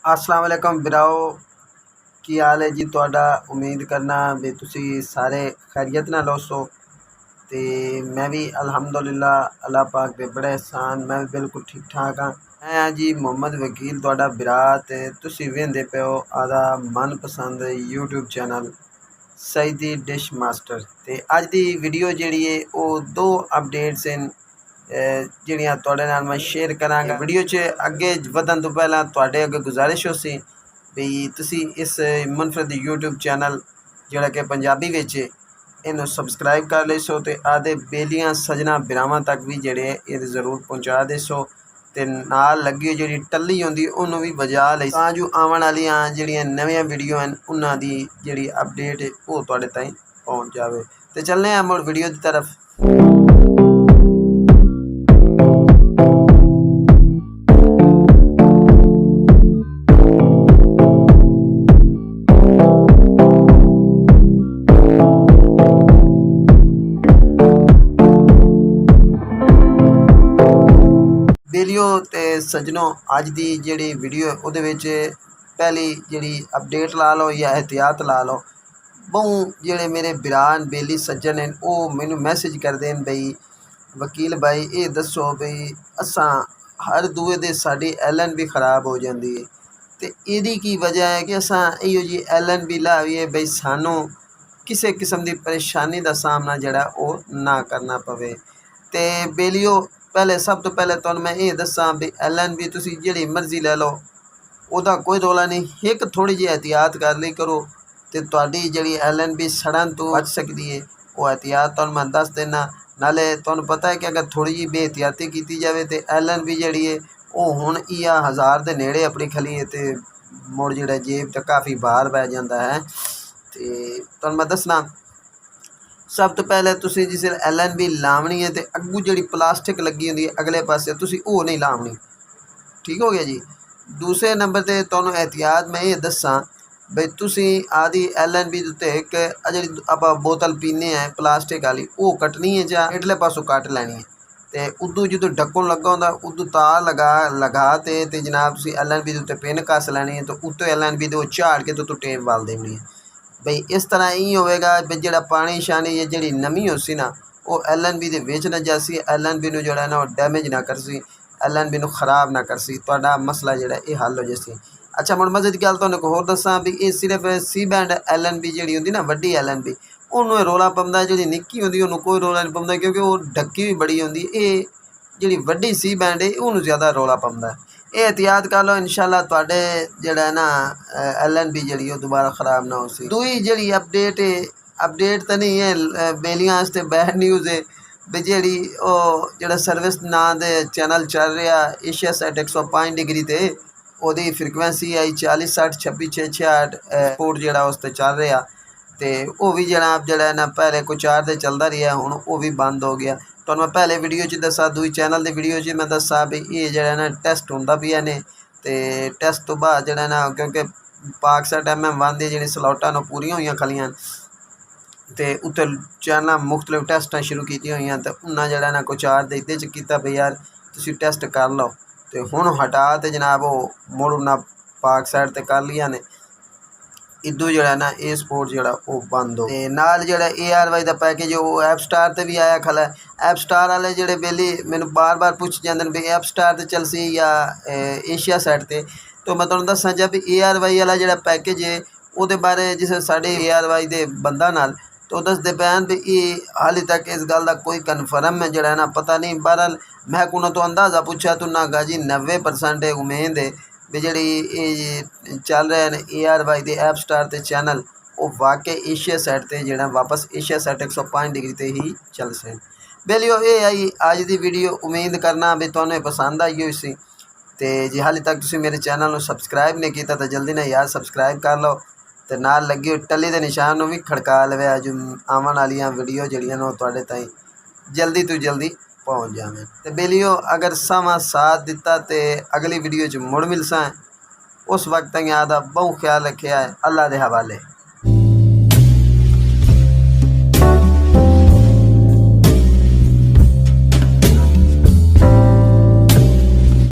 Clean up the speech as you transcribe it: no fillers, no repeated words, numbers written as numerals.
अस्सलाम वालेकुम बिराओ की हाल है जी तुहाडा। उम्मीद करना भी तुसी सारे खैरियत नाल होसो ते मैं भी अल्हम्दुलिल्लाह अल्लाह पाक दे बड़े एहसान मैं भी बिल्कुल ठीक ठाक हाँ। मैं हाँ जी मोहम्मद वकील तुहाडा बिरा ते तुसी वेंदे पे हो आदा मनपसंद YouTube channel Saeedi dish master. ते अज दी वीडियो जिहड़ी है वो दो अपडेट्स हैं ਜਿਹੜੀਆਂ ਤੁਹਾਡੇ ਨਾਲ मैं शेयर करांगा। वीडियो च अगे ਵਧਣ ਤੋਂ ਪਹਿਲਾਂ ਤੁਹਾਡੇ ਅੱਗੇ ਗੁਜ਼ਾਰਿਸ਼ ਹੋ ਸੀ ਵੀ ਤੁਸੀਂ ਇਸ ਮੁਨਫਰਦ यूट्यूब चैनल ਜਿਹੜਾ कि पंजाबी ਵਿੱਚ ਇਹਨੂੰ ਸਬਸਕ੍ਰਾਈਬ ਕਰ ਲਈਸੋ ਤੇ ਆਦੇ ਬੇਲੀਆਂ ਸਜਣਾ ਬਿਰਾਵਾਂ ਤੱਕ ਵੀ ਜਿਹੜੇ ਇਹ ਜ਼ਰੂਰ ਪਹੁੰਚਾ ਦੇਸੋ ਤੇ ਨਾਲ ਲੱਗੀ ਜਿਹੜੀ ਟੱਲੀ ਹੁੰਦੀ ਉਹਨੂੰ ਵੀ ਵਜਾ ਲਈ ਤਾਂ ਜੋ ਆਉਣ ਵਾਲੀਆਂ ਜਿਹੜੀਆਂ ਨਵੀਆਂ ਵੀਡੀਓ ਹਨ ਉਹਨਾਂ ਦੀ ਜਿਹੜੀ ਅਪਡੇਟ ਉਹ ਤੁਹਾਡੇ ਤਾਈਂ ਪਹੁੰਚ ਜਾਵੇ। ਤੇ ਚੱਲਦੇ ਹਾਂ ਮੁੜ ਵੀਡੀਓ ਦੀ ਤਰਫ। बेलियो ते सजनों अज की जी वीडियो वो पहली जी अपडेट ला लो या एहतियात ला लो। बहु जेड़े मेरे बिरान बेली सज्जन हैं वो मैनू मैसेज करते हैं बई वकील भाई ये दसो बई असा हर दूए दे साड़ी LNB खराब हो जाती है तो यदी की वजह है कि असा इो जी LNB लाइए बई सानू किसी किस्म की परेशानी का सामना जड़ा वो ना करना पवे। तो बेलियो पहले सब तो पहले तो मैं ये दसा भी LNB तुसी जिहड़ी मर्जी ले लो उहदा कोई रौला नहीं, एक थोड़ी जी एहतियात कर ली करो तो तुहाडी जिहड़ी LNB सड़न तो बच सकती है। वो एहतियात तुहानूं मैं दस देना। नाले तुहानूं पता है कि अगर थोड़ी जी बेहतियाती की जाए तो LNB जिहड़ी है वो हुण 1000 के नेड़े अपनी खली है तो मुड़ जिहड़ा जेब तो काफ़ी बाहर पै जाता है। तो तुहानूं मैं दसना सब तो पहले तुसी जिस LNB लावनी है तो अगू जी प्लास्टिक लगी होंगी अगले पासे तुसी वो नहीं लावनी, ठीक हो गया जी। दूसरे नंबर पर तुहानूं एहतियात मैं ये दसा बई तुसी आदि LNB उत्ते एक जी आप बोतल पीने हैं प्लास्टिक वाली वो कटनी है जा इडले पासों कट लैनी है तो उदू जो ढक्कन लगा होंदा उदू तार लगा ते जनाब तुसी LNB उत्ते पिन कस लैनी है तो उत्ते LNB दे झाड़ के तो टेप वाल देनी है। बई इस तरह ही होएगा भी जो पानी शानी या जी नमी हो सी ना वो LNB दे विच ना जासी LNB नूं जोड़ा ना डैमेज ना करसी LNB नूं खराब ना करसी तुहाडा मसला जोड़ा ये हल हो जासी। अच्छा मुड़ मजे की गल तुहानूं एक होर दसां भी ये सिर्फ C बैंड LNB जी होंदी ना वड्डी LNB उन्होंने रौला पौंदा, जी निक्की होंदी उन्होंने कोई रौला नहीं पौंदा क्योंकि वो ढक्की भी बड़ी होंदी। ये जी वड्डी C बैंड है उन्होंने ज़्यादा रौला पौंदा है। ये एहतियात कर लो इंशाअल्लाह तुहाडे जिहड़ा ना LNB जी दोबारा खराब ना हो सी। दूई जी अपडेट है अपडेट तो नहीं है बेलियां वास्ते बैड न्यूज़ है भी जी जो सर्विस ना दे चैनल चल रहा एशिया सेट 105 डिग्री ते ओदी फ्रीकुएंसी आई 40 60 26 6 66 स्पोर्ट जोड़ा उस पर चल रहा तो वह भी जनाब जरा ना पहले कोई 4 दिन चलता रहा हुण वो भी बंद हो गया। तो मैं पहले वीडियो च दसा दूई चैनल की वीडियो च मैं दसा भी ये जरा ना टेस्ट होंदा पिया ने तो टेस्ट तो बाद जरा ना क्योंकि पाकसट MM1 दी जी स्लॉटां पूरियां हुई खलियां तो उत्ते चैनल मुख्तलिफ टेस्ट शुरू की हुई तो उन्हें जरा ना कोई 4 दिन ये किया भी यार तुसीं टेस्ट कर लो तो हुण हटा तो जनाब वो मुड़ उन्हें पाकसट तो कर लिया ने इदू जरा ना ये स्पोर्ट जोड़ा वो बंद हो नाल जोड़ा ARY का पैकेज वो ऐप स्टार से भी आया खला। ऐप स्टार वाले जोड़े बेली मैंने बार बार पूछ जाते भी ऐप स्टार से चलसी या एशिया साइड से तो मैं तुहानूं दसां जब ARY वाला जोड़ा पैकेज है वो बारे जिस साढ़े ARY के बंदा नाल तो दसते पैन भी ये हाली तक इस गल का कोई कन्फर्म है जोड़ा ना पता नहीं। बहरहाल मैं को तो अंदाज़ा पूछा तो ना गा जी 90% उम्मीद है भी जी चल रहे हैं ARY के ऐप स्टार के चैनल वो वाकई एशिया साइड से जोड़ा वापस एशिया साइड 105 डिग्री से ही चल से। बेलियो ये आई अज की वीडियो उम्मीद करना भी तुहानूं पसंद आई हुई सी तो जे हाले तक तुसीं मेरे चैनल को सबसक्राइब नहीं किया तो जल्दी ना यार सबसक्राइब कर लो तो नाल लगी हुई टली के निशान को भी खड़का लवे जो आवन वाली वीडियो जड़ियां तुहाडे ताईं जल्दी तो जल्दी पहुँच जाए। तो बेलियो अगर समा साथ दिता तो अगली वीडियो च मुड़ मिलसा उस वक्त याद बहुत ख्याल रखे है। अल्लाह के हवाले।